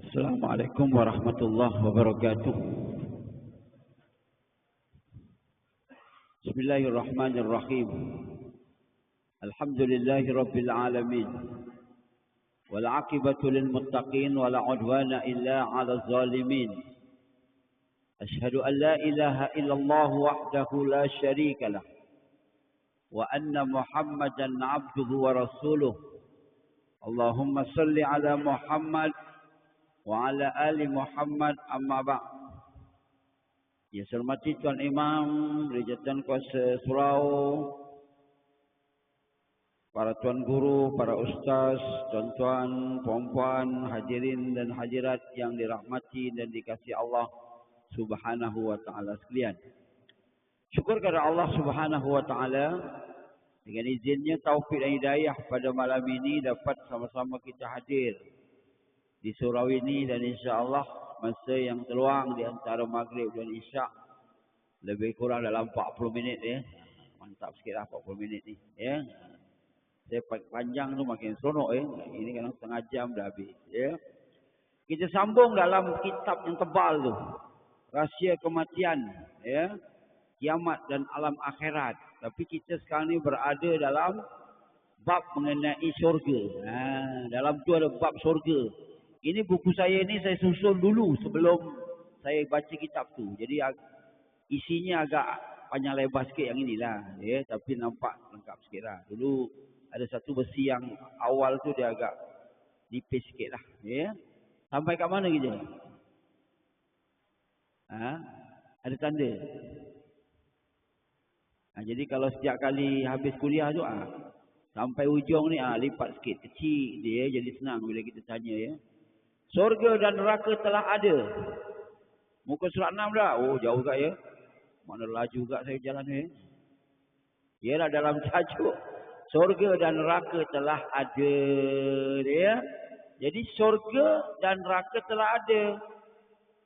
Assalamualaikum warahmatullahi wabarakatuh. Bismillahirrahmanirrahim. Alhamdulillahi rabbil alamin. Wal 'aqibatu lil muttaqin wa la 'udwana illa 'alal zalimin. Ashhadu an la ilaha illallah wahdahu la syarika lah. Wa anna Muhammadan 'abduhu wa rasuluh. Allahumma salli ala Muhammad wa ala ali Muhammad amma ba'. Ya, saya hormati Tuan Imam, Rijatan Kuasa Surau, para tuan guru, para ustaz, tuan-tuan, puan-puan, hadirin dan hadirat yang dirahmati dan dikasihi Allah Subhanahu wa taala sekalian. Syukur kepada Allah Subhanahu wa taala dengan izinnya taufik dan hidayah pada malam ini dapat sama-sama kita hadir di surau ini, dan insya-Allah masa yang terluang di antara maghrib dan isyak lebih kurang dalam 40 minit ya. Mantap sikitlah 40 minit ni ya. Saya panjang tu makin seronok ya. Ini kan setengah jam dah habis ya. Kita sambung dalam kitab yang tebal tu, Rahsia Kematian ya, Kiamat dan Alam Akhirat. Tapi kita sekarang ni berada dalam bab mengenai syurga. Dalam tu ada bab syurga. Ini buku saya ni saya susun dulu sebelum saya baca kitab tu. Jadi isinya agak panjang lebar sikit yang inilah ya, tapi nampak lengkap sikitlah. Dulu ada satu versi yang awal tu dia agak nipis sikitlah ya. Sampai kat mana kita? Ada tanda. Jadi kalau setiap kali habis kuliah tu sampai ujung ni lipat sikit, kecil dia jadi senang bila kita tanya ya. Surga dan neraka telah ada. Muka surat 6 dah. Oh, jauh juga ya. Mana laju juga saya jalan ni. Ialah dalam tajuk surga dan neraka telah ada dia. Jadi surga dan neraka telah ada.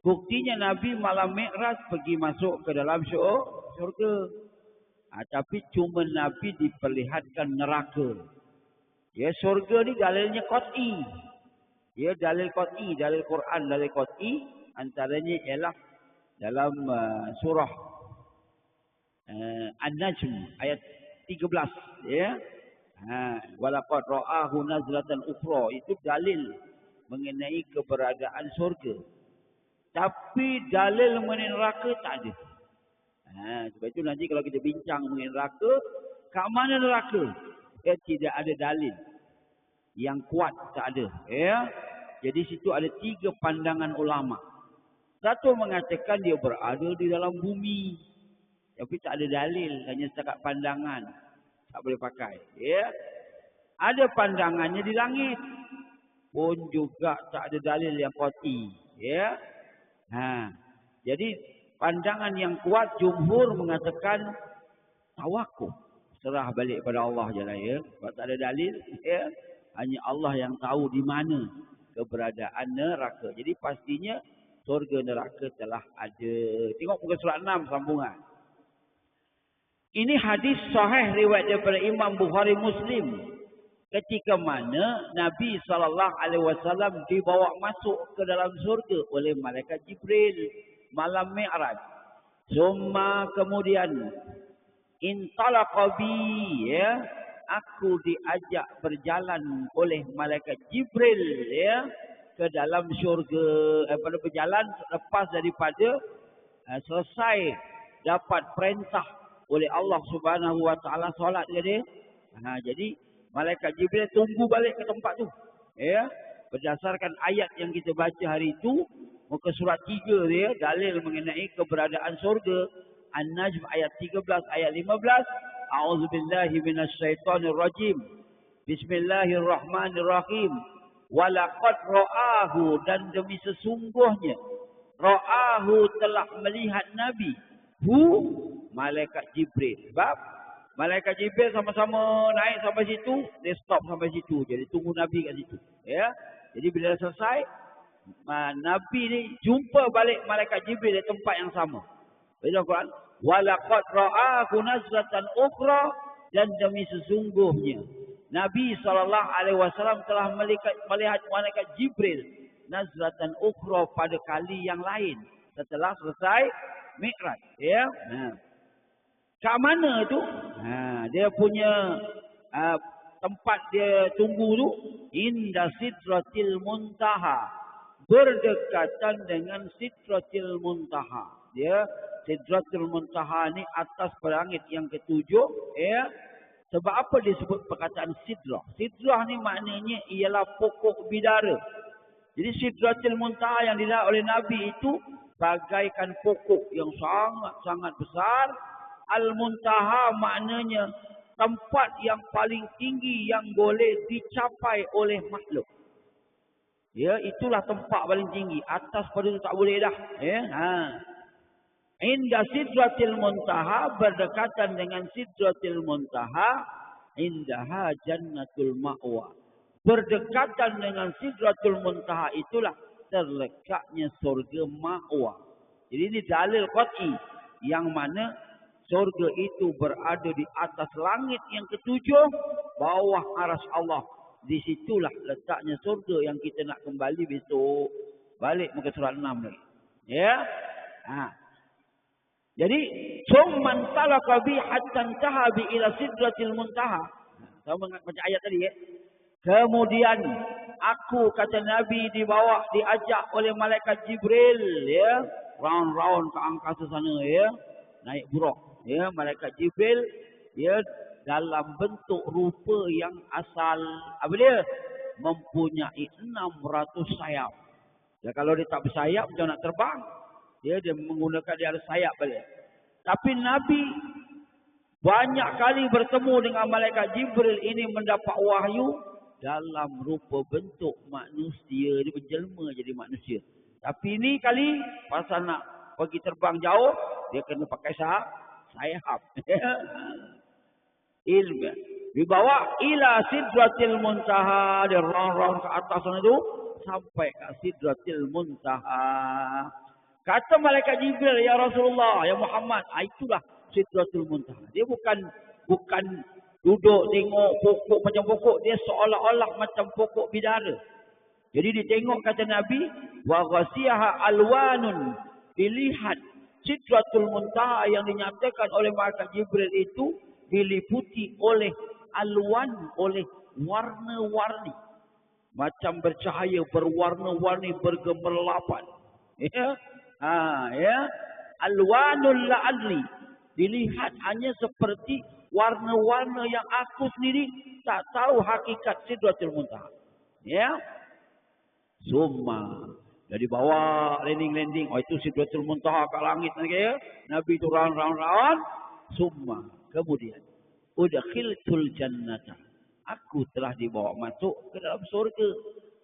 Buktinya Nabi malam Mi'raj pergi masuk ke dalam surga. Tapi cuma Nabi diperlihatkan neraka. Ya, surga ni dalilnya qat'i. Ya, dalil qat'i, dalil Quran, dalil qat'i antaranya ialah dalam surah An-Najm ayat 13 ya. Walaqad ra'ahu nazlatan ukhra, itu dalil mengenai keberadaan surga. Tapi dalil mengenai neraka tak ada. Sebab itu nanti kalau kita bincang mengenai neraka, kat mana neraka? Tidak ada dalil yang kuat, tak ada ya. Jadi situ ada 3 pandangan ulama. Satu mengatakan dia berada di dalam bumi, tapi tak ada dalil, hanya setakat pandangan, tak boleh pakai ya. Ada pandangannya di langit, pun juga tak ada dalil yang qat'i ya. Jadi pandangan yang kuat jumhur mengatakan tawakuf, serah balik pada Allah je lah ya. Sebab tak ada dalil ya. Hanya Allah yang tahu di mana keberadaan neraka. Jadi pastinya surga neraka telah ada. Tengok muka surat 6 sambungan. Ini hadis sahih riwayat daripada Imam Bukhari Muslim. Ketika mana Nabi SAW dibawa masuk ke dalam surga oleh malaikat Jibril malam Mi'raj. Kemudian intalaqa bi ya. Aku diajak berjalan oleh malaikat Jibril ya ke dalam syurga. Pada berjalan lepas daripada selesai dapat perintah oleh Allah Subhanahu wa taala solat dia. Jadi malaikat Jibril tunggu balik ke tempat tu ya. Berdasarkan ayat yang kita baca hari itu, muka surat 3 dia, dalil mengenai keberadaan syurga. An-Najm ayat 13 ayat 15. A'udzubillahi minasyaitonir rajim. Bismillahirrahmanirrahim. Walaqad ra'ahu, dan demi sesungguhnya ra'ahu telah melihat Nabi. Malaikat Jibril. Sebab malaikat Jibril sama-sama naik sampai situ, dia stop sampai situ. Jadi tunggu Nabi kat situ. Ya. Jadi bila selesai, Nabi ni jumpa balik malaikat Jibril di tempat yang sama. Baca Quran. Walaqad ra'ahu nazlatan ukhra, dan demi sesungguhnya Nabi SAW telah melihat malaikat Jibril nazlatan ukhra pada kali yang lain setelah selesai Mi'raj. Ya. Kat mana tu? Dia punya tempat dia tunggu tu inda sidratil muntaha, berdekatan dengan sidratil muntaha. Dia sidratil muntaha ni atas langit yang ketujuh. Ya. Sebab apa dia sebut perkataan sidrah? Sidrah ni maknanya ialah pokok bidara. Jadi sidratil muntaha yang dilihat oleh Nabi itu bagaikan pokok yang sangat-sangat besar. Al-muntaha maknanya tempat yang paling tinggi yang boleh dicapai oleh makhluk. Ya, itulah tempat paling tinggi. Atas pada itu tak boleh dah. Ya, Inda sidratil muntaha, berdekatan dengan sidratil muntaha, indaha jannatul ma'wa. Berdekatan dengan sidratul muntaha itulah terletaknya surga ma'wa. Jadi ini dalil qat'i yang mana surga itu berada di atas langit yang ketujuh, bawah aras Allah. Di situlah letaknya surga yang kita nak kembali besok. Balik muka surat 6 lagi. Ya. Jadi, summan talaka bi hatta intaha bi ila sidratil muntaha. Tahu macam ayat tadi ya. Kemudian aku, kata Nabi, diajak oleh malaikat Jibril, ya, round-round ke angkasa sana, ya, naik buruk. Ya, malaikat Jibril, ya, dalam bentuk rupa yang asal, apa dia? Mempunyai 600 sayap. Ya, kalau dia tak bersayap, macam nak terbang. Ya, dia menggunakan, dia ada sayap balik. Tapi Nabi banyak kali bertemu dengan malaikat Jibril ini mendapat wahyu dalam rupa bentuk manusia. Dia menjelma jadi manusia. Tapi ini kali pasal nak pergi terbang jauh, dia kena pakai sayap. Ilmu. Dibawa ila sidratil muntaha. Dia round-round ke atas sana tu sampai ke sidratil muntaha. Kata malaikat Jibril, ya Rasulullah, ya Muhammad, itulah sidratul muntaha. Dia bukan duduk tengok pokok macam pokok, dia seolah-olah macam pokok bidara. Jadi ditengok, kata Nabi, wa ghasiyaha alwanun, dilihat sidratul muntaha yang dinyatakan oleh malaikat Jibril itu diliputi oleh alwan, oleh warna-warni. Macam bercahaya, berwarna-warni, bergemerlapan. Ya. Ya, alwanul la'adli, dilihat hanya seperti warna-warna yang aku sendiri tak tahu hakikat sidratul muntaha. Ya, summa dari bawah landing, itu sidratul muntaha kat langit lagi ya. Nabi tu round. Summa, kemudian udkhiltul jannata, aku telah dibawa masuk ke dalam surga.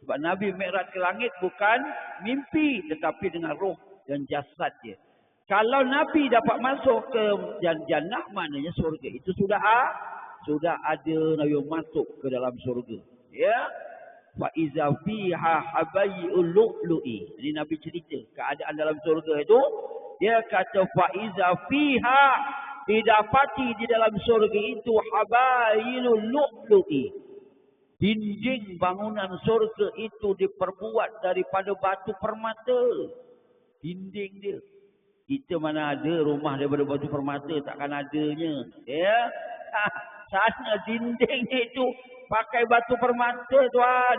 Sebab Nabi Mi'raj ke langit bukan mimpi, tetapi dengan roh dan jasad dia. Kalau Nabi dapat masuk ke jannah, maknanya surga itu sudah ada Nabi masuk ke dalam surga. Ya. Fa iza fiha habayul lu'lu'i. Ini Nabi cerita keadaan dalam surga itu. Dia kata fa iza fiha, didapati di dalam surga itu habayul lu'lu'i. Dinding bangunan surga itu diperbuat daripada batu permata. Dinding dia. Kita mana ada rumah daripada batu permata, takkan adanya. Ya. Sana dindingnya itu pakai batu permata, tuan.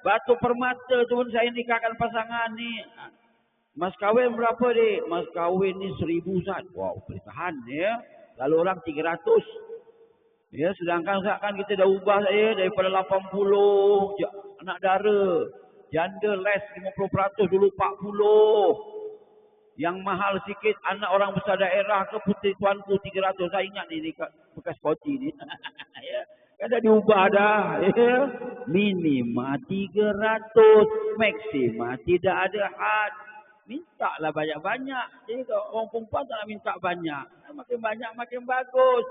Batu permata tu pun saya nikahkan pasangan ni. Mas kahwin berapa dik? Mas kahwin ni 1,000 Ustaz. Wow, boleh tahan ya. Lalu orang 300. Ya, sedangkan kan kita dah ubah saya daripada 80 anak dara. Janda les 50%, dulu 40. Yang mahal sikit anak orang besar daerah ke puteri tuanku 300. Saya ingat ni dekat bekas koti ni. Ya. Kan dah diubah dah. Ya. Minima 300. Maksima tidak ada had. Mintalah banyak-banyak. Jadi kalau orang perempuan tak nak minta banyak. Makin banyak makin bagus.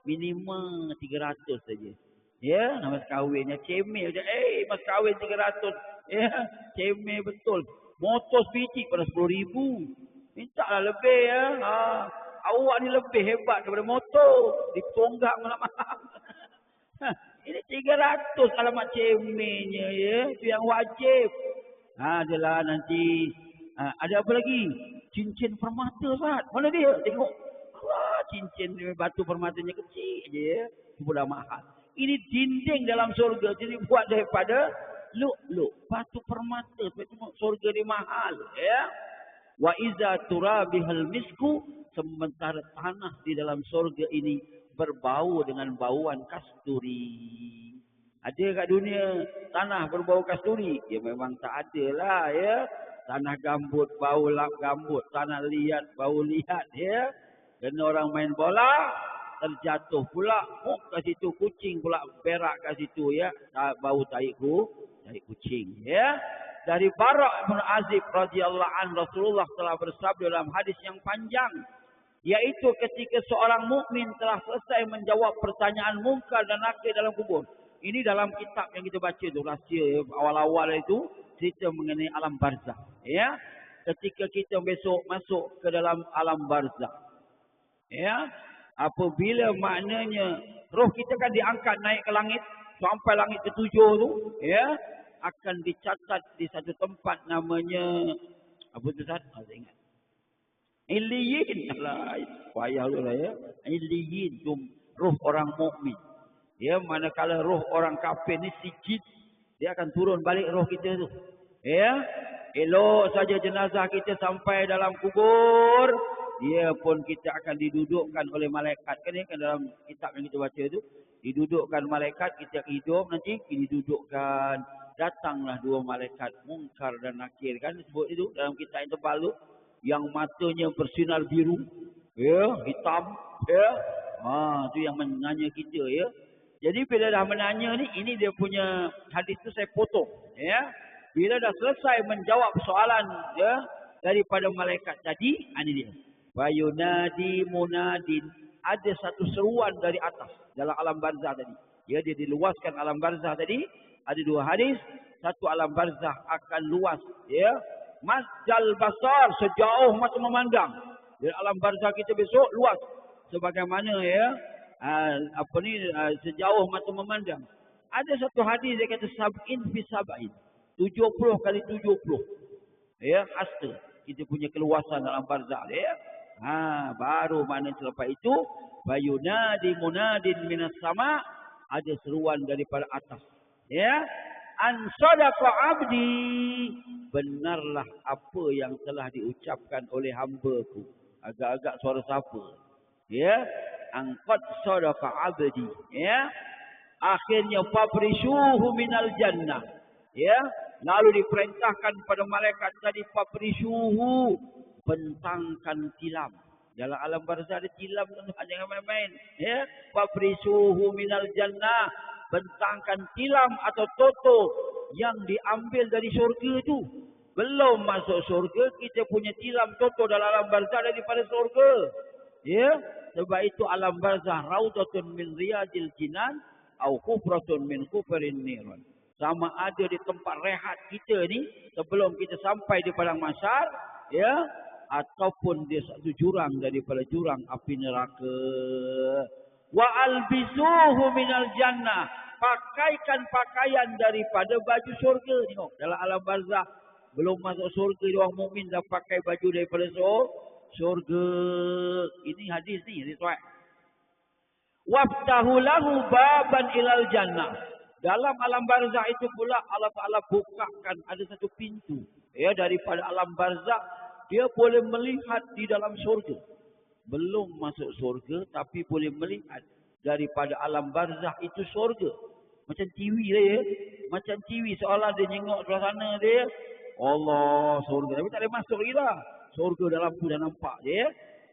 Minima 300 saja. Ya, nama kahwinnya cemil je. Mas kahwin 300. Ya, cemil betul. Motor biji pada 10,000. Mintalah lebih ya. Awak ni lebih hebat daripada motor. Ditonggak malam-malam. Ini 300 alamat cemilnya ya. Itu yang wajib. Adalah nanti ada apa lagi? Cincin permata, Ustaz. Mana dia? Tengok. Wah, cincin batu permatanya kecil je ya. Pula mahal. Ini dinding dalam surga. Jadi buat daripada luk-luk. Batu permata. Sebab surga ni mahal. Ya. Wa iza turabihal misku. Sementara tanah di dalam surga ini berbau dengan bauan kasturi. Ada kat dunia tanah berbau kasturi? Ya memang tak ada lah ya. Tanah gambut bau lap gambut, tanah liat bau liat ya. Kena orang main bola terjatuh pula kat situ, kucing pula berak kat situ ya. Bau tai kucing ya. Dari Bara' bin Azib radhiyallahu anhu, Rasulullah telah bersabda dalam hadis yang panjang, yaitu ketika seorang mukmin telah selesai menjawab pertanyaan mungkar dan nakir dalam kubur. Ini dalam kitab yang kita baca tu, rahsia awal-awal itu cerita mengenai alam barzakh. Ya, ketika kita besok masuk ke dalam alam barzakh, ya, apabila maknanya roh kita kan diangkat naik ke langit sampai langit ketujuh tu, ya, akan dicatat di satu tempat namanya apa tu Ustaz? Saya ingat. Iliyin. Alah, payah tu lah ya. Iliyin tu roh orang mukmin. Ya, manakala roh orang kafir ni sijid, dia akan turun balik roh kita tu. Ya, elok saja jenazah kita sampai dalam kubur, dia pun kita akan didudukkan oleh malaikat. Kan ya, kan dalam kitab yang kita baca tu, didudukkan malaikat, kita hidup nanti didudukkan. Datanglah dua malaikat mungkar dan nakir, kan sebut itu dalam kitab yang tebal tu, yang matanya bersinar biru, ya, hitam, ya. Tu yang menanya kita ya. Jadi bila dah menanya ni, ini dia punya hadis tu saya potong, ya. Bila dah selesai menjawab soalan ya daripada malaikat tadi, ini dia. Bayunadi munadin, ada satu seruan dari atas dalam alam barzakh tadi. Ya, dia diluaskan alam barzakh tadi. Ada dua hadis, satu alam barzakh akan luas, ya. Masjal basar, sejauh mata memandang. Di alam barzakh kita besok luas sebagaimana ya sejauh mata memandang. Ada satu hadis dia kata sab'in fi sab'in, 70 kali 70. Ya, hasta kita punya keluasan dalam barzakh ya. Baru mana selepas itu bayunadi munadin minas sama, ada seruan daripada atas. Ya, an sadaqa abdi, benarlah apa yang telah diucapkan oleh hamba-Ku. Agak-agak suara siapa? Ya, angqad sadaqa abdi. Ya, akhirnya fabrishuhu minal jannah. Ya, lalu diperintahkan pada malaikat tadi fabrishuhu, bentangkan tilam. Dalam alam barzakh ada tilam tu, jangan main-main. Ya, fabrishuhu minal jannah, bentangkan tilam atau toto yang diambil dari syurga tu. Belum masuk syurga, kita punya tilam toto dalam alam barzakh daripada syurga. Ya, sebab itu alam barzakh raudatun min riyadil jinan au kufratun min kufarin niran. Sama ada di tempat rehat kita ni sebelum kita sampai di padang mahsyar, ya, ataupun dia satu jurang daripada jurang api neraka. Wa albisuhu minal jannah, pakaikan pakaian daripada baju syurga. Tengok dalam alam barzakh belum masuk syurga, orang mukmin dah pakai baju daripada syurga. Ini hadis ni riwayat. Waftahu lahu baban ilal jannah, dalam alam barzakh itu pula Allah Taala bukakan ada satu pintu ya daripada alam barzakh, dia boleh melihat di dalam syurga. Belum masuk syurga tapi boleh melihat daripada alam barzakh itu syurga. Macam TV dia ya. Macam TV seolah dia tengok sebelah sana dia. Allah, syurga. Tapi tak boleh masuk lagi dah. Syurga dalam tu dah nampak dia.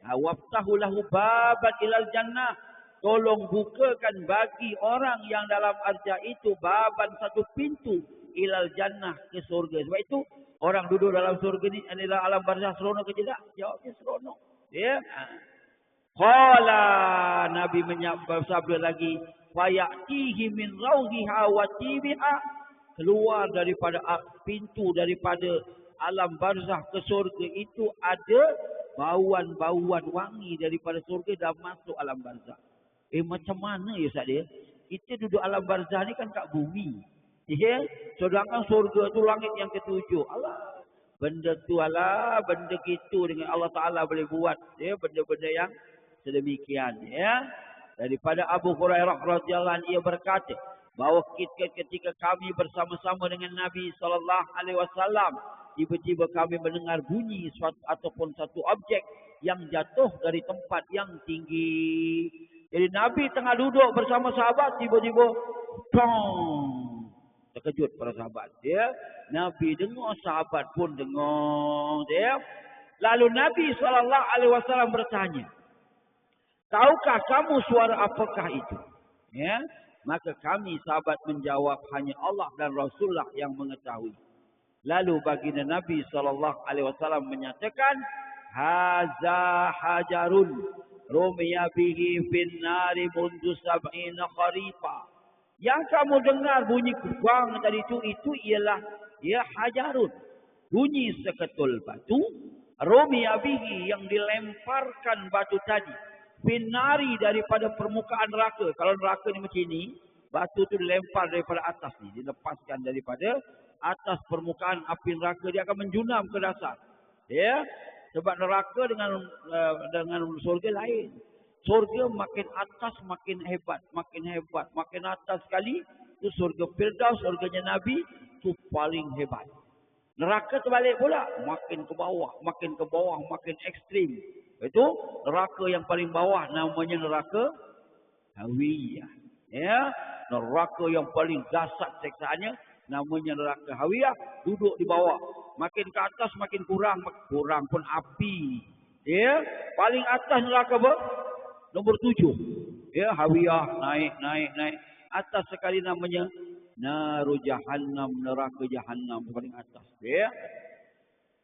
Waftahu lahu baban ilal jannah. Tolong bukakan bagi orang yang dalam barzakh itu baban, satu pintu ilal jannah, ke syurga. Sebab itu orang duduk dalam syurga ni adalah alam barzakh seronok ke tidak? Jawabnya seronok. Ya. Qala, Nabi bersabda lagi, fayatihi min rawhiha wa tibiha, keluar daripada pintu daripada alam barzakh ke syurga itu ada bauan-bauan wangi daripada syurga dah masuk alam barzakh. Macam mana ya Ustaz dia? Kita duduk alam barzakh ni kan kat bumi. Ya, sedangkan surga tu langit yang ketujuh. Allah, benda tu Allah, benda gitu dengan Allah Taala boleh buat. Ya, benda-benda yang sedemikian. Ya, daripada Abu Hurairah radhiyallahu anhu ia berkata bahawa ketika kami bersama-sama dengan Nabi sallallahu alaihi wasallam, tiba-tiba kami mendengar bunyi ataupun satu objek yang jatuh dari tempat yang tinggi. Jadi Nabi tengah duduk bersama sahabat, tiba-tiba tong, terkejut para sahabat. Ya, Nabi dengar, sahabat pun dengar. Ya. Lalu Nabi SAW bertanya, tahukah kamu suara apakah itu? Ya, maka kami sahabat menjawab, hanya Allah dan Rasulullah yang mengetahui. Lalu baginda Nabi SAW menyatakan, haza hajarun rumiya bihi fin nari mundu sab'ina kharifa. Yang kamu dengar bunyi kubang tadi itu ialah ya hajarun, bunyi seketul batu, rumiya bihi yang dilemparkan batu tadi, fin nari daripada permukaan neraka. Kalau neraka ni macam ni, batu tu dilempar daripada atas ni, dilepaskan daripada atas permukaan api neraka, dia akan menjunam ke dasar. Ya, sebab neraka dengan surga lain. Surga makin atas makin hebat, makin atas sekali tu surga Firdaus, surganya Nabi tu paling hebat. Neraka terbalik pula, makin ke bawah, makin ekstrim. Itu neraka yang paling bawah namanya neraka Hawiyah. Ya, neraka yang paling dahsyat siksaannya namanya neraka Hawiyah, duduk di bawah. Makin ke atas makin kurang pun api. Ya, paling atas neraka apa? Nombor 7. Ya, Hawiyah naik. Atas sekali namanya Naru Jahannam, neraka Jahannam paling atas. Ya.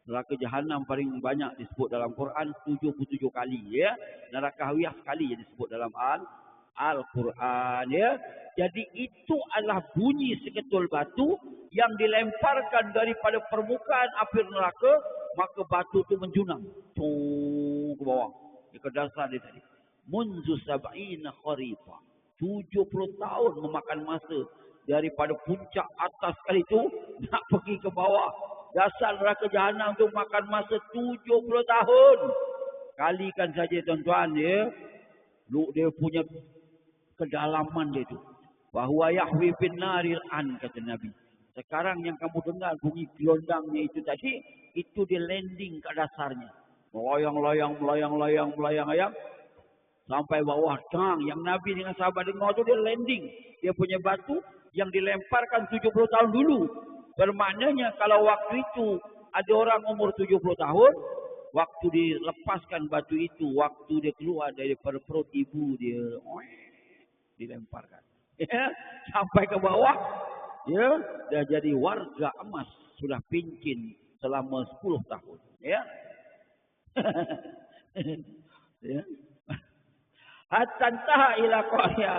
Neraka Jahannam paling banyak disebut dalam Quran 77 kali. Ya. Neraka Hawiyah sekali yang disebut dalam Al-Quran. Ya. Jadi itu adalah bunyi seketul batu yang dilemparkan daripada permukaan api neraka, maka batu itu menjunam ke bawah, ke dasar dia tadi. Munzu sab'ina kharifa, 70 tahun memakan masa daripada puncak atas kali itu nak pergi ke bawah. Dasar neraka Jahannam tu makan masa 70 tahun. Kalikan saja tuan-tuan, ya. Dia punya kedalaman dia tu. Bahwa yahwi bin naril an, kata Nabi. Sekarang yang kamu dengar bunyi gelondangnya itu tadi, itu dia landing ke dasarnya. Melayang-layang sampai bawah. Yang Nabi dengan sahabat dengar tu dia landing. Dia punya batu yang dilemparkan 70 tahun dulu. Bermaknanya kalau waktu itu ada orang umur 70 tahun, waktu dilepaskan batu itu, waktu dia keluar dari perut ibu dia, dilemparkan. Ya, sampai ke bawah, ya, dah jadi warga emas, sudah pincin selama 10 tahun. Ya. Ya. Hatta ila qahya,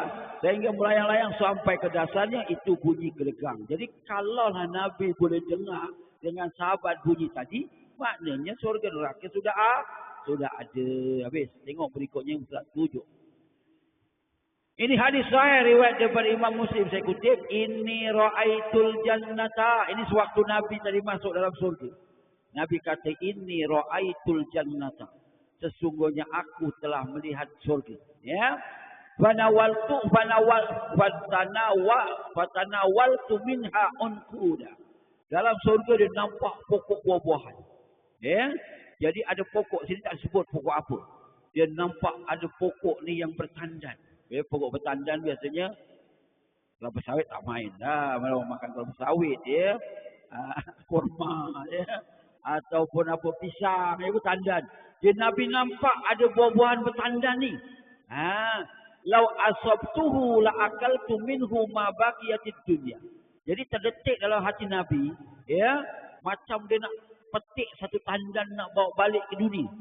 sehingga melayang-layang sampai ke dasarnya, itu bunyi gelegang. Jadi kalaulah Nabi boleh dengar dengan sahabat bunyi tadi, maknanya surga neraka sudah ada. Habis. Tengok berikutnya yang surat 7. Ini hadis sahih riwayat daripada Imam Muslim, saya kutip, inni ra'aitul jannata. Ini sewaktu Nabi tadi masuk dalam surga. Nabi kata, inni ra'aitul jannata, sesungguhnya aku telah melihat surga. Ya. Fatanawaltu minha unquda. Dalam surga dia nampak pokok buah-buahan. Ya. Jadi ada pokok, sini tak sebut pokok apa. Dia nampak ada pokok ni yang bertandan. Ya, pokok bertandan biasanya kelapa sawit tak main dah. Kalau makan kelapa sawit, ya. Kurma, ya. Ataupun apa, pisang, ya, bertandan. Jadi Nabi nampak ada buah-buahan bertandan ni. Lau asabtuhu la akaltu minhu ma baqiyatid dunya. Jadi terdetik dalam hati Nabi, ya, macam dia nak petik satu tandan nak bawa balik ke dunia.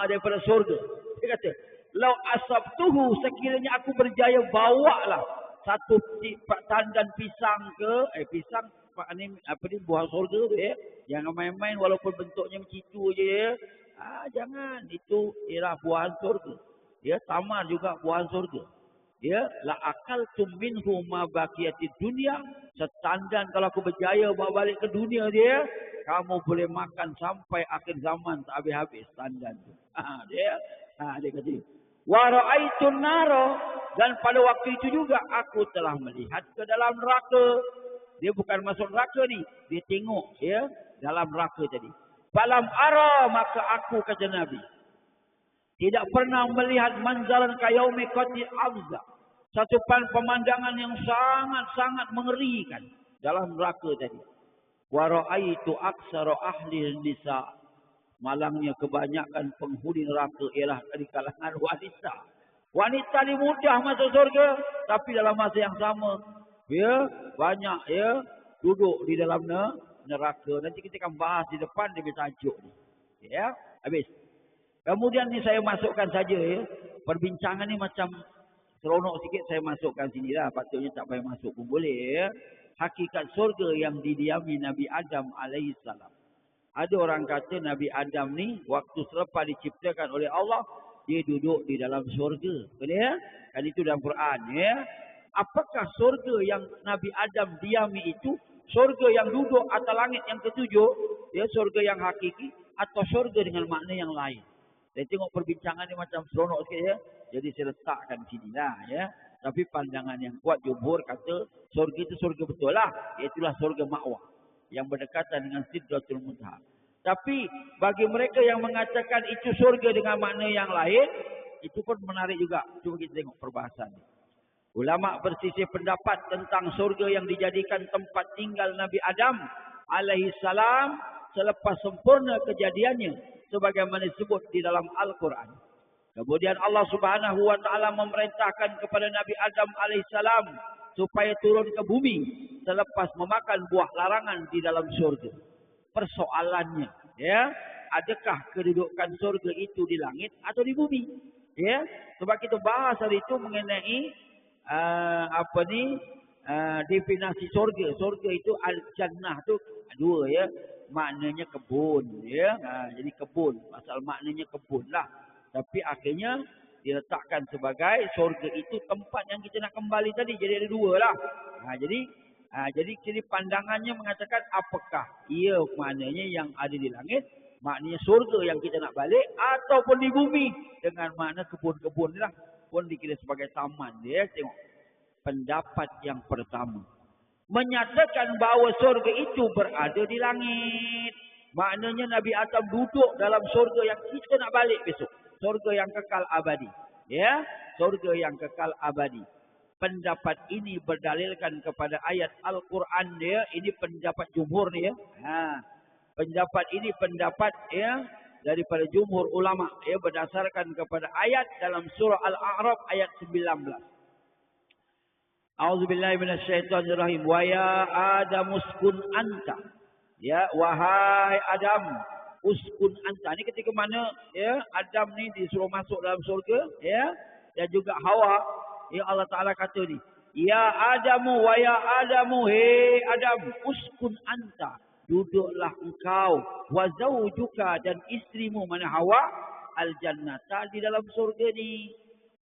Daripada surga. Dia kata, lau asabtuhu, sekiranya aku berjaya bawalah satu tandan pisang ke, pisang apa ni, buah surga tu, ya. Jangan main-main walaupun bentuknya macam itu je, ya. Jangan, itu ialah buah surga. Ya, tamar juga buah surga. ya, la akaltum minhu ma baqiyatid dunya. Setandan kalau aku berjaya bawa balik ke dunia dia, kamu boleh makan sampai akhir zaman tak habis-habis tandan tu. Dia kata, wa ra'aitun naro, dan pada waktu itu juga aku telah melihat ke dalam neraka. Dia bukan masuk neraka ni, dia tengok ya dalam neraka tadi. Falam ara, maka aku, kata Nabi, tidak pernah melihat manzaran kayaumi qati azza, satu pemandangan yang sangat-sangat mengerikan dalam neraka tadi. Wa ra'aitu aksara ahli nisa, malangnya kebanyakan penghuni neraka ialah dari kalangan wanita. Wanita ni mudah masuk surga, tapi dalam masa yang sama ya banyak ya duduk di dalam neraka. Nanti kita akan bahas di depan dia tajuk ni. Ya, habis. Kemudian ni saya masukkan saja ya. Perbincangan ni macam seronok sikit, saya masukkan sini lah. Patutnya tak payah masuk pun boleh ya. Hakikat surga yang didiami Nabi Adam alaihissalam. Ada orang kata Nabi Adam ni waktu selepas diciptakan oleh Allah, dia duduk di dalam surga. Betul ya? Kan itu dalam Quran ya. Apakah surga yang Nabi Adam diami itu surga yang duduk atas langit yang ketujuh, ya, surga yang hakiki, atau surga dengan makna yang lain? Saya tengok perbincangan ni macam seronok sikit ya. Jadi saya letakkan sini lah ya. Tapi pandangan yang kuat jumhur kata surga itu surga betul lah. Itulah surga ma'wah yang berdekatan dengan Sidratul Muntaha. Tapi bagi mereka yang mengatakan itu surga dengan makna yang lain, itu pun menarik juga. Cuba kita tengok perbahasan ni. Ulama bersisih pendapat tentang surga yang dijadikan tempat tinggal Nabi Adam alaihissalam selepas sempurna kejadiannya, sebagaimana disebut di dalam Al-Quran. Kemudian Allah Subhanahu wa taala memerintahkan kepada Nabi Adam alaihissalam supaya turun ke bumi selepas memakan buah larangan di dalam surga. Persoalannya, ya, adakah kedudukan surga itu di langit atau di bumi? Ya, sebab kita bahas hari itu mengenai definisi surga. Surga itu al-jannah tu dua ya. Maknanya kebun ya. Jadi kebun, pasal maknanya kebun lah. Tapi akhirnya diletakkan sebagai surga itu tempat yang kita nak kembali tadi. Jadi ada dua lah. Jadi pandangannya mengatakan apakah ia maknanya yang ada di langit, maknanya surga yang kita nak balik, ataupun di bumi dengan makna kebun-kebun lah pun dikira sebagai taman dia. Tengok pendapat yang pertama menyatakan bahawa surga itu berada di langit. Maknanya Nabi Adam duduk dalam surga yang kita nak balik besok. Surga yang kekal abadi. Ya, surga yang kekal abadi. Pendapat ini berdalilkan kepada ayat Al-Quran dia. Ini pendapat jumhur ni ya. Pendapat ini pendapat ya daripada jumhur ulama ya, berdasarkan kepada ayat dalam surah Al-A'raf ayat 19. A'udzubillahi minasyaitonirrahim. Wa ya Adam uskun anta. Ya, wahai Adam, uskun anta. Ini ketika mana ya Adam ni disuruh masuk dalam surga ya, dan juga Hawa. Ya, Allah Taala kata ni, ya Adamu wa ya Adamu, he Adam, uskun anta, duduklah engkau, wa zawjuka, dan istrimu mana Hawa, al-jannata, di dalam surga ni.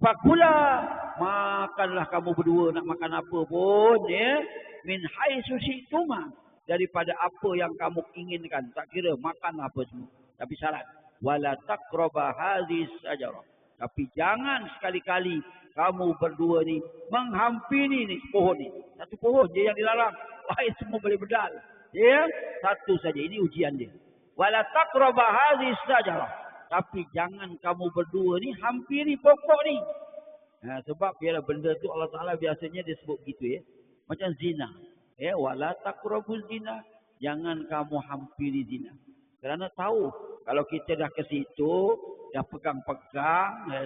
Fakula, makanlah kamu berdua, nak makan apa pun ya, min haitsu syi'tuma, daripada apa yang kamu inginkan. Tak kira makan apa semua, tapi syarat wala taqraba hadhihi sajarah, tapi jangan sekali-kali kamu berdua ni menghampiri ni pohon ni. Satu pohon je yang dilarang, lain semua boleh bedal ya, satu saja. Ini ujian dia. Wala taqraba hadhihi sajarah, tapi jangan kamu berdua ni hampiri pokok ni. Sebab biarlah benda tu Allah Ta'ala biasanya dia sebut gitu ya. Macam zina. Ya, wala taqrabuz zina, jangan kamu hampiri zina. Kerana tahu kalau kita dah ke situ, dah pegang-pegang, ya,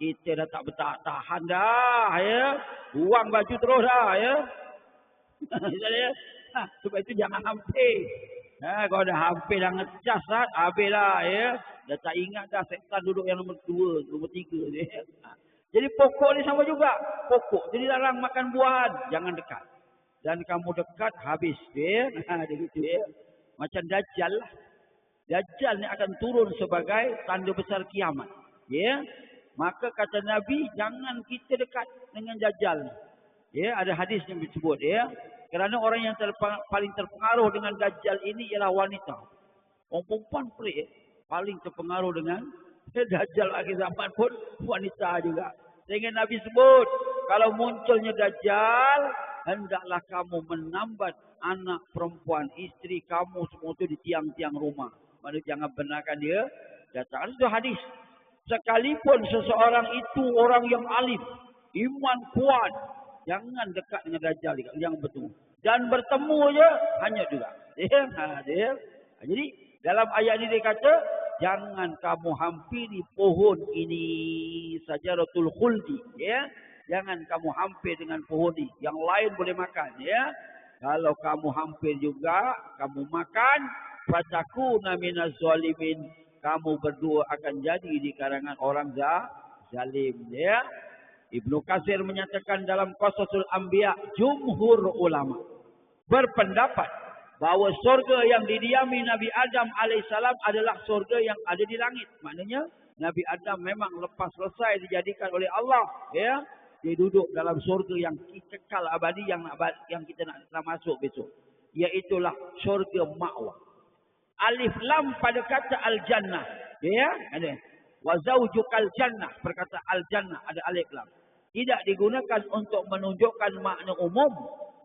kita dah tak bertahan dah ya. Buang baju terus dah ya. Sebab itu jangan hampir. Kalau dah hampir dah ngecas dah, habislah ya. Dah tak ingat dah setan duduk yang nombor 2, nombor 3 ya. Jadi pokok ni sama juga. Pokok jadi larang makan buahan, jangan dekat. Dan kamu dekat habis ya. Dia gitu ya. Macam Dajjal lah. Dajjal ni akan turun sebagai tanda besar kiamat. Ya. Maka kata Nabi, jangan kita dekat dengan Dajjal. Ya, ada hadis yang disebut ya. Kerana orang yang paling terpengaruh dengan Dajjal ini ialah wanita. Orang perempuan pelik paling terpengaruh dengan Dajjal akhir zaman pun wanita juga. Sehingga Nabi sebut, kalau munculnya Dajjal, hendaklah kamu menambat anak perempuan, isteri kamu semua itu di tiang-tiang rumah. Maksudnya jangan benarkan dia datang. Itu hadis. Sekalipun seseorang itu orang yang alim, iman kuat, jangan dekat dengan Dajjal, jangan bertemu. Dan bertemu je hanya juga. Jadi dalam ayat ini dia kata, jangan kamu hampiri pohon ini, sajaratul khuldi, ya. Jangan kamu hampir dengan pohon ini. Yang lain boleh makan, ya. Kalau kamu hampir juga, kamu makan, fatakuna minaz zalimin. Kamu berdua akan jadi di kalangan orang zalim, ya. Ibnu Katsir menyatakan dalam Qasasul Anbiya, jumhur ulama berpendapat bahawa surga yang didiami Nabi Adam alaihissalam adalah surga yang ada di langit. Maknanya Nabi Adam memang lepas selesai dijadikan oleh Allah, ya, dia duduk dalam surga yang kekal abadi yang kita nak masuk besok. Iaitulah surga ma'wa. Alif lam pada kata al-jannah, ya, ada. Wa zaujukal jannah, perkata al-jannah ada alif lam. Tidak digunakan untuk menunjukkan makna umum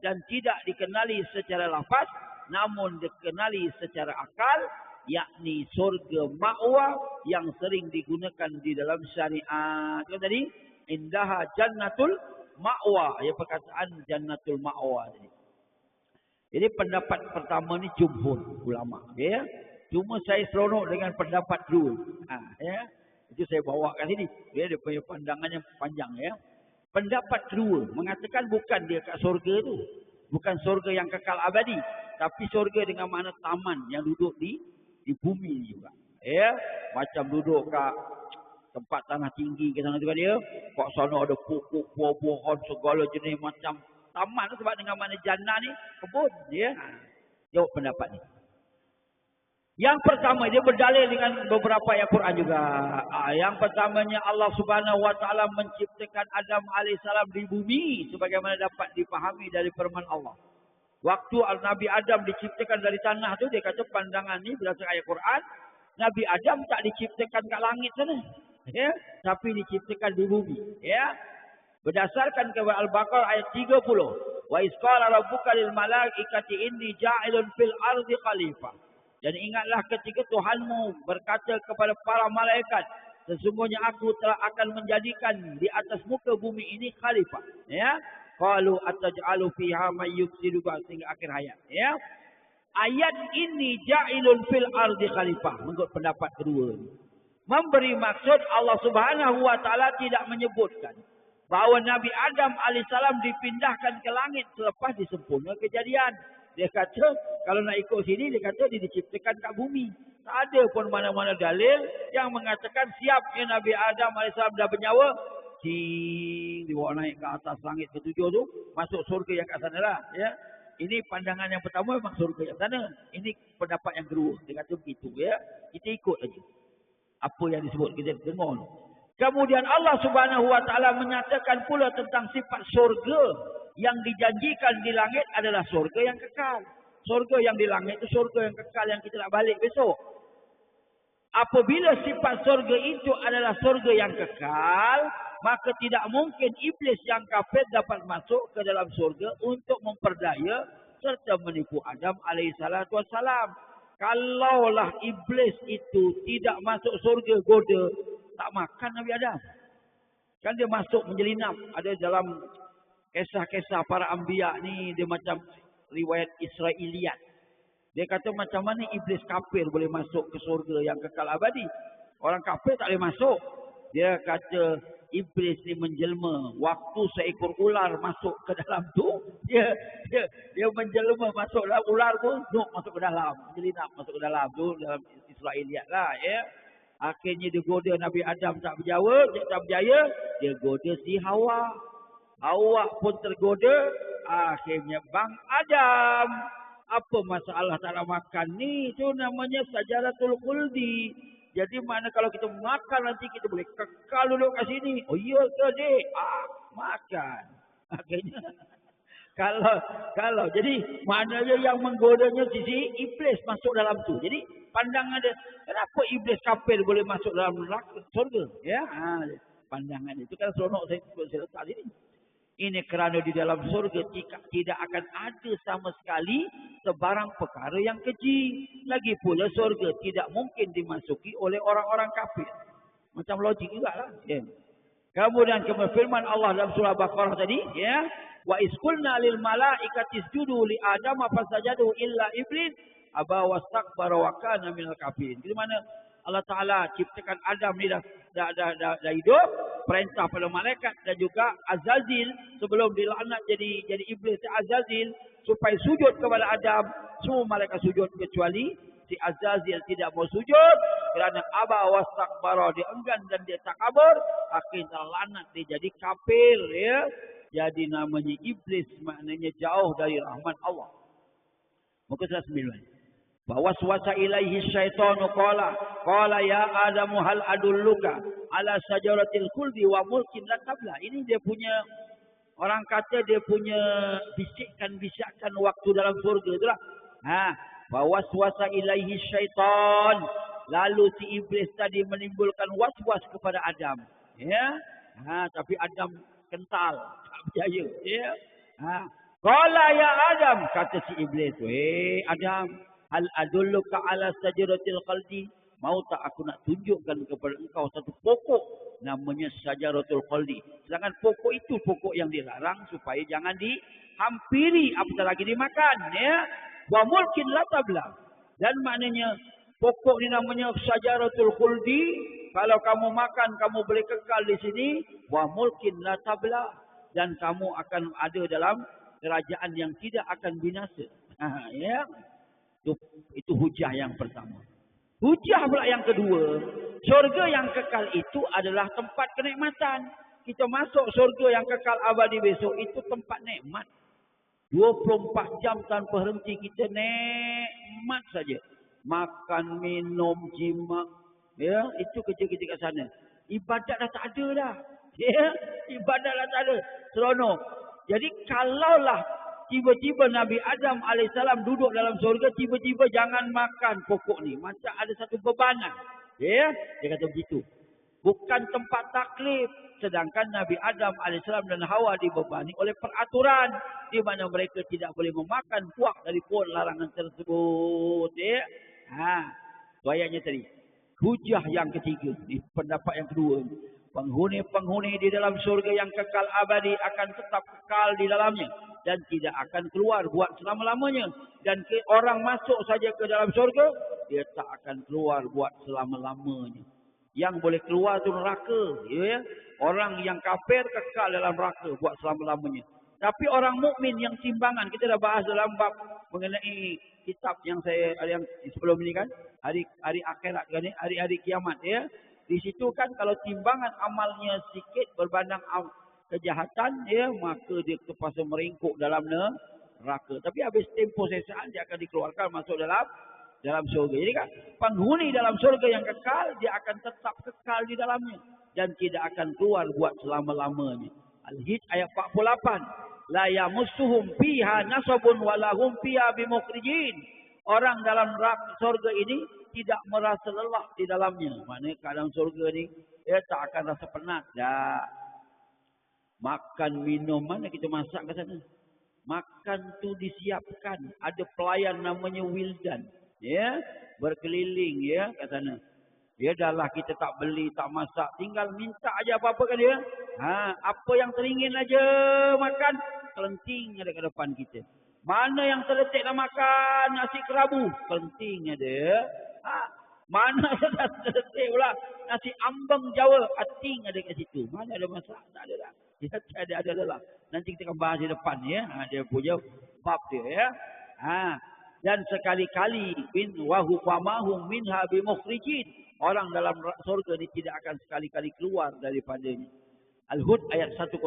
dan tidak dikenali secara lafaz, namun dikenali secara akal, yakni surga ma'wa yang sering digunakan di dalam syariat. Itu tadi, indaha jannatul ma'wa, ya, perkataan jannatul ma'wa tadi. Jadi pendapat pertama ni jumhur ulama, ya. Cuma saya seronok dengan pendapat dua. Ya. Itu saya bawakan sini. Ya, dia punya pandangannya panjang, ya. Pendapat kedua mengatakan bukan dia kat surga tu. Bukan surga yang kekal abadi, tapi surga dengan makna taman yang duduk di bumi juga. Ya, macam duduk kat tempat tanah tinggi ke sana juga dia. Kat sana ada pokok, buah-buahan segala jenis macam taman, sebab dengan makna jannah ni kebun, ya. Jawab pendapat ni. Yang pertama, dia berdalil dengan beberapa ayat Quran juga. Yang pertamanya, Allah Subhanahu Wa Taala menciptakan Adam alaihissalam di bumi sebagaimana dapat dipahami dari firman Allah. Waktu Nabi Adam diciptakan dari tanah tu, dia kata pandangan ni berdasarkan ayat Quran, Nabi Adam tak diciptakan kat langit sana, ya, tapi diciptakan di bumi, ya. Berdasarkan kepada Al-Baqarah ayat 30, wa isqala rabbuka lil malaikati inni ja'ilun fil ardi khalifah. Dan ingatlah ketika Tuhanmu berkata kepada para malaikat, sesungguhnya aku telah akan menjadikan di atas muka bumi ini khalifah, ya. Qalu ataj'alu fiha may yufsidu sehingga akhir ayat, ya. Ayat ini ja'ilun fil ardi khalifah, menurut pendapat kedua ini, memberi maksud Allah Subhanahu Wa Taala tidak menyebutkan bahawa Nabi Adam alaihissalam dipindahkan ke langit selepas disempurna kejadian. Dia kata, kalau nak ikut sini, dia kata dia diciptakan kat bumi. Tak ada pun mana-mana dalil yang mengatakan siapnya Nabi Adam alaihissalam dah bernyawa, dibawa naik ke atas langit ketujuh tu, masuk surga yang kat sana lah, ya. Ini pandangan yang pertama, memang surga yang sana. Ini pendapat yang kedua, dia kata begitu, ya. Kita ikut lagi apa yang disebut, kita dengar. Kemudian Allah Subhanahu Wa Taala menyatakan pula tentang sifat surga yang dijanjikan di langit adalah surga yang kekal. Surga yang di langit itu surga yang kekal yang kita nak balik besok. Apabila sifat surga itu adalah surga yang kekal, maka tidak mungkin iblis yang kafir dapat masuk ke dalam surga untuk memperdaya serta menipu Adam alaihissalatu wassalam. Kalaulah iblis itu tidak masuk surga goda, tak makan Nabi Adam. Kan dia masuk menjelinap. Ada dalam kisah-kisah para anbiya ni, dia macam riwayat Israiliyat. Dia kata macam mana iblis kafir boleh masuk ke surga yang kekal abadi. Orang kafir tak boleh masuk. Dia kata iblis ni menjelma. Waktu seekor ular masuk ke dalam tu, dia menjelma masuk dalam ular tu, nuk masuk ke dalam, menjelinap masuk ke dalam tu, dalam Israiliyat lah, ya. Akhirnya dia goda Nabi Adam tak berjaya, dia goda si Hawa. Hawa pun tergoda, akhirnya Bang Adam, apa masalah tak nak makan ni? Itu namanya sajaratul khuldi. Jadi mana kalau kita makan nanti kita boleh kekal duduk kat sini. Oh iya ke dek? Makan. Akhirnya kalau jadi maknanya yang menggodanya sisi iblis masuk dalam tu. Jadi pandangan dia, kenapa iblis kafir boleh masuk dalam neraka surga? Ya, pandangan itu kan seronok saya letak sini. Ini kerana di dalam surga tidak akan ada sama sekali sebarang perkara yang keji. Lagi pula surga tidak mungkin dimasuki oleh orang-orang kafir. Macam logik juga lah. Ya. Kemudian firman Allah dalam surah Baqarah tadi, ya, wa isqulna lil malaikati isjudu li adam fasajadu illa iblis aba wastakbara wa kana minal kafirin. Di mana Allah Taala ciptakan Adam ni dah hidup, perintah pada malaikat dan juga Azazil sebelum dilaknat jadi iblis Azazil supaya sujud kepada Adam. Semua malaikat sujud kecuali si Azazil tidak mau sujud kerana aba wastakbara, dia enggan dan dia takabur, akhirnya laknat dia jadi kafir, ya. Jadi namanya iblis, maknanya jauh dari rahmat Allah. Muka 9. Waswasa ilaihi syaitanu qala ya Adamu hal adulluka ala sajaratil khuldi wa mulkin la tabla. Ini dia punya, orang kata dia punya bisikan waktu dalam surga itulah. Waswasa ilaihi syaitan, lalu si iblis tadi menimbulkan waswas kepada Adam, ya. Tapi Adam kental, tak percaya, ya. Qala ya Adam, kata si iblis, Adam, hal adulluka ala sajaratil khaldi, mau tak aku nak tunjukkan kepada engkau satu pokok namanya sajaratul khaldi. Sedangkan pokok itu pokok yang dilarang supaya jangan dihampiri apatah lagi dimakan, ya. Wa mulkin la tabla, dan maknanya pokok ni namanya sajaratul khuldi, kalau kamu makan kamu boleh kekal di sini. Wa mulkin la tabla, dan kamu akan ada dalam kerajaan yang tidak akan binasa. Ya. Itu hujah yang pertama. Hujah pula yang kedua, syurga yang kekal itu adalah tempat kenikmatan. Kita masuk syurga yang kekal abadi besok, itu tempat nikmat. 24 jam tanpa henti kita nikmat saja. Makan, minum, jima, ya, itu kerja kita kat sana. Ibadat dah tak ada dah. Ya, ibadat dah tak ada. Seronok. Jadi kalaulah tiba-tiba Nabi Adam AS duduk dalam surga, tiba-tiba jangan makan pokok ni, macam ada satu bebanan. Ya, dia kata begitu. Bukan tempat taklif. Sedangkan Nabi Adam AS dan Hawa dibebani oleh peraturan, di mana mereka tidak boleh memakan buah dari pohon larangan tersebut. Ya. Itu ayatnya tadi. Hujah yang ketiga, ini pendapat yang kedua. Penghuni-penghuni di dalam surga yang kekal abadi akan tetap kekal di dalamnya dan tidak akan keluar buat selama-lamanya. Dan orang masuk saja ke dalam surga, dia tak akan keluar buat selama-lamanya. Yang boleh keluar itu neraka, ya. Orang yang kafir kekal dalam neraka buat selama-lamanya. Tapi orang mukmin yang timbangan, kita dah bahas dalam bab mengenai kitab yang sebelum ini kan, hari akhirat kan, hari kiamat, ya. Di situ kan kalau timbangan amalnya sikit berbanding kejahatan, ya, maka dia terpaksa meringkuk dalam neraka. Tapi habis tempoh sesaan dia akan dikeluarkan masuk dalam syurga. Jadi kan penghuni dalam syurga yang kekal, dia akan tetap kekal di dalamnya dan tidak akan keluar buat selama-lamanya. Al-Hijr ayat 48. La yamussuhum fiha nasabun walahum fiha bimukhrijin. Orang dalam syurga ini tidak merasa lelah di dalamnya. Maknanya keadaan surga ni, dia tak akan rasa penat. Dah. Makan, minum, mana kita masak ke sana? Makan tu disiapkan. Ada pelayan namanya Wildan. Ya, berkeliling, ya, ke sana. Dia dah lah kita tak beli, tak masak. Tinggal minta aja apa-apa kan dia. Apa yang teringin aja makan, kelenting ada ke depan kita. Mana yang terletik nak makan nasi kerabu, kelenting ada. Mana yang terletik pula nasi ambang Jawa, ating ada kat situ. Mana ada masak? Tak ada lah. Dia ada lah. Nanti kita akan bahas di depan, ya. Dia punya bab dia, ya. Dan sekali-kali wahum minha bimukhrijin. Orang dalam surga ini tidak akan sekali-kali keluar daripadanya. Al-Hud ayat 108.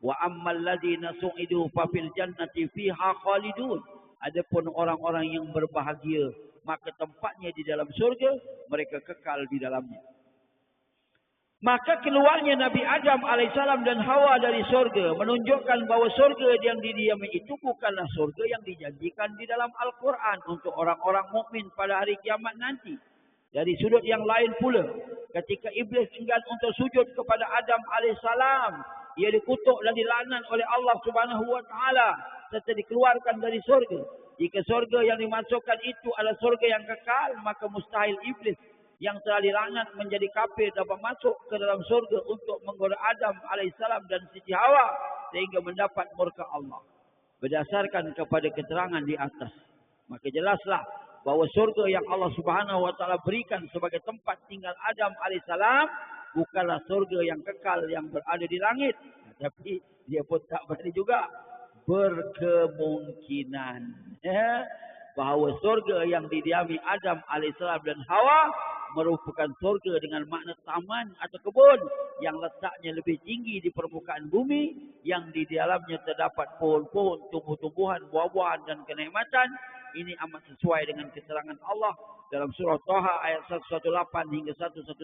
Wa ammal ladzina su'idu fa fil jannati fiha khalidun. Adapun orang-orang yang berbahagia maka tempatnya di dalam surga, mereka kekal di dalamnya. Maka keluarnya Nabi Adam alaihissalam dan Hawa dari surga menunjukkan bahawa surga yang didiami itu bukanlah surga yang dijanjikan di dalam Al-Quran untuk orang-orang mukmin pada hari kiamat nanti. Dari sudut yang lain pula, ketika iblis enggan untuk sujud kepada Adam alaihissalam, ia dikutuk dan dilaknat oleh Allah Subhanahu wa taala serta dikeluarkan dari surga. Jika surga yang dimasukkan itu adalah surga yang kekal, maka mustahil iblis yang telah dilaknat menjadi kafir dapat masuk ke dalam surga untuk menggoda Adam alaihissalam dan Siti Hawa sehingga mendapat murka Allah. Berdasarkan kepada keterangan di atas, maka jelaslah bahawa surga yang Allah Subhanahu wa taala berikan sebagai tempat tinggal Adam alaihissalam bukanlah surga yang kekal yang berada di langit. Tapi dia pun tak berani juga berkemungkinan bahawa surga yang didiami Adam alaihissalam dan Hawa merupakan surga dengan makna taman atau kebun yang letaknya lebih tinggi di permukaan bumi, yang di dalamnya terdapat pohon-pohon, tumbuh-tumbuhan, buah-buahan dan kenikmatan. Ini amat sesuai dengan keterangan Allah dalam surah Taha ayat 118 hingga 119.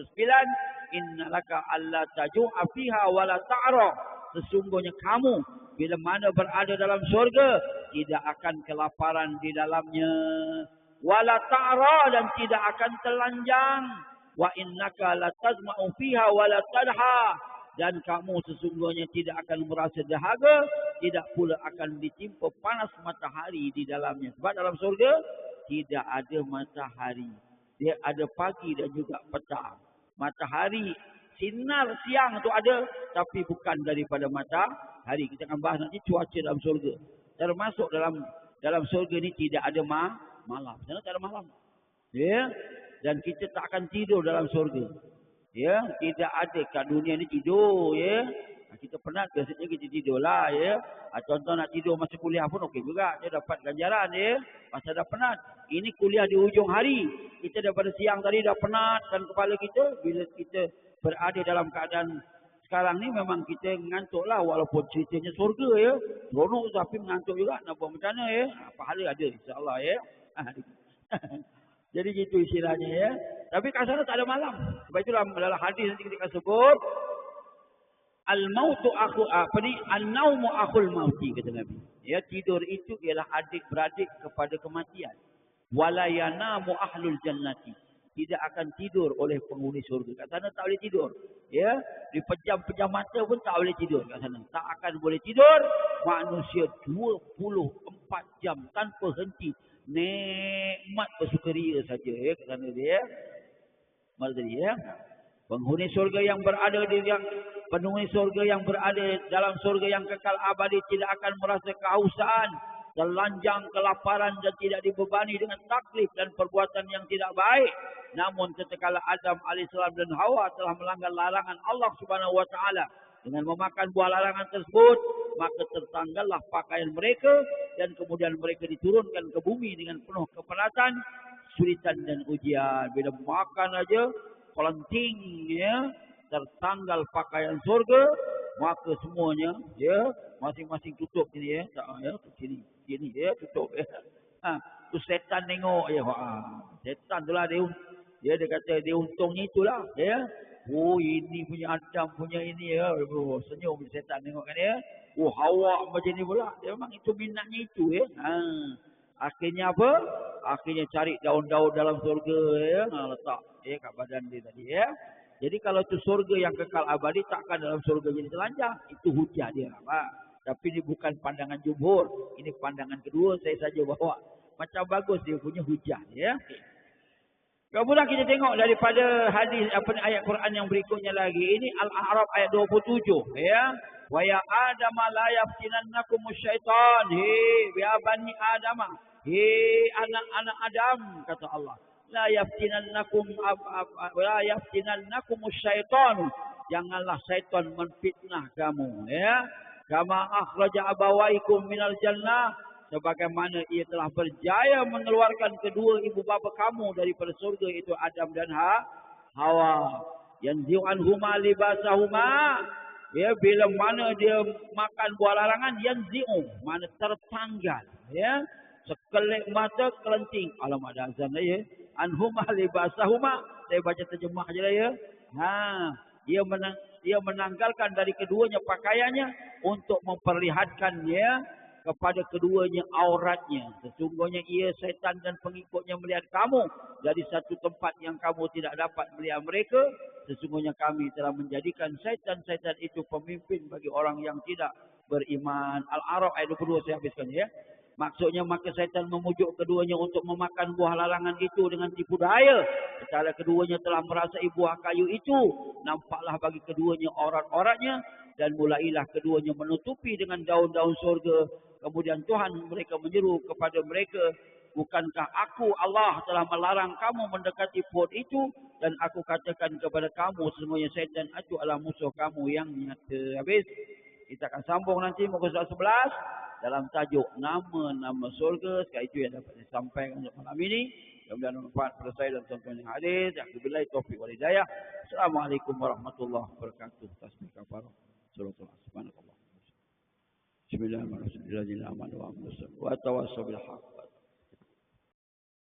Innalaka alla taju'a fiha wa la ta'ra. Sesungguhnya kamu bila mana berada dalam surga tidak akan kelaparan di dalamnya, wala ta'ra, dan tidak akan telanjang, wa innaka la tazma'u fiha wala tadha, dan kamu sesungguhnya tidak akan merasa dahaga, tidak pula akan ditimpa panas matahari di dalamnya. Sebab dalam surga tidak ada matahari. Dia ada pagi dan juga petang. Matahari, sinar siang tu ada, tapi bukan daripada matahari. Kita akan bahas nanti cuaca dalam surga. Termasuk dalam surga ni tidak ada malam. Sana tak ada malam. Ya. Dan kita tak akan tidur dalam surga. Ya, tidak ada kat dunia ni tidur, ya. Kita penat biasanya kita tidurlah, ya. Contoh nak tidur masa kuliah pun okey juga, dia dapat ganjaran, ya. Pasal dah penat. Ini kuliah di hujung hari. Kita daripada siang tadi dah penatkan kepala kita. Bila kita berada dalam keadaan sekarang ni memang kita ngantuklah, walaupun ceritanya surga, ya. Seronok tapi mengantuk juga. Nak buat macam mana, ya. Pahala ada insya-Allah, ya. Jadi gitu istilahnya, ya. Tapi kat sana tak ada malam. Sebab itu dalam hadis nanti kita akan sebut al-mautu an-naumu akhul mauti, kata Nabi. Ya, tidur itu ialah adik-beradik kepada kematian. Wala yanamu ahlul jannati. Tidak akan tidur oleh penghuni surga. Kat sana tak boleh tidur. Ya, di pejam-pejam mata pun tak boleh tidur kat sana. Tak akan boleh tidur. Manusia 24 jam tanpa henti nikmat bersukaria saja, ya, kat sana dia. Tadi, ya. Penghuni surga yang berada penghuni surga yang berada dalam surga yang kekal abadi tidak akan merasa kehausan, telanjang, kelaparan dan tidak dibebani dengan taklif dan perbuatan yang tidak baik. Namun tatkala Adam alaihissalam dan Hawa telah melanggar larangan Allah Subhanahu wa taala dengan memakan buah larangan tersebut, maka tertanggallah pakaian mereka dan kemudian mereka diturunkan ke bumi dengan penuh kepenatan, kesulitan dan ujian. Bila makan aja kelenting, ya, tertanggal pakaian surga, maka semuanya, ya, masing-masing tutup sini, ya, tak, ya, sini, ya, tutup, ya. Tu setan tengok, ya, setan itulah dia kata dia untungnya itulah, ya. Oh, ini punya Adam punya ini, ya. Oh, senyum setan tengok kan, ya. Oh, Hawa macam ni pula. Dia memang itu minatnya itu, ya. Akhirnya apa? Akhirnya cari daun-daun dalam surga, ya. Letak, ya, kat badan dia tadi, ya. Jadi kalau itu surga yang kekal abadi, takkan dalam surga jadi telanjang. Itu hujah dia. Tapi ini bukan pandangan jumhur. Ini pandangan kedua, saya saja bawa. Macam bagus dia punya hujah, ya. Kemudian kita tengok daripada hadis ayat Quran yang berikutnya lagi. Ini Al-A'raf ayat 27, ya. Wa ya Adam la yaftinannakum syaitan. Ya bani Adam. Anak-anak Adam, kata Allah. La yaftinannakum syaitan. Janganlah syaitan menfitnah kamu, ya. Kama akhraja abawaikum minal jannah. Sebagaimana ia telah berjaya mengeluarkan kedua ibu bapa kamu daripada surga, itu Adam dan Hawa. Yanzi'u anhuma libasahuma. Ya, bila mana dia makan buah larangan, yanzi'u, mana tertanggal, ya. Sekelip mata kelenting. Alamak ada azan dah ya. Anhuma libasahuma. Saya baca terjemah je lah ya. Dia menanggalkan dari keduanya pakaiannya untuk memperlihatkannya kepada keduanya auratnya. Sesungguhnya ia syaitan dan pengikutnya melihat kamu dari satu tempat yang kamu tidak dapat melihat mereka. Sesungguhnya kami telah menjadikan syaitan-syaitan itu pemimpin bagi orang yang tidak beriman. Al-A'raf ayat 22 saya habiskan ya. Maksudnya maka syaitan memujuk keduanya untuk memakan buah larangan itu dengan tipu daya. Setelah keduanya telah merasai buah kayu itu, nampaklah bagi keduanya aurat-auratnya dan mulailah keduanya menutupi dengan daun-daun surga. Kemudian Tuhan mereka menyeru kepada mereka, bukankah aku Allah telah melarang kamu mendekati pohon itu dan aku katakan kepada kamu semuanya syaitan itu adalah musuh kamu yang nyata. Habis. Kita akan sambung nanti muka surat 11 dalam tajuk nama-nama surga. Sekali itu yang dapat disampaikan untuk malam ini. Kemudian bermanfaat pada saya dan tuan-tuan yang hadir. Alhamdulillah taufiq wal hidayah. Assalamualaikum warahmatullahi wabarakatuh. Tasbih kafarah. Suratul Subhanallah. Bismillahirrahmanirrahim. Wa tawassaw bil haqq.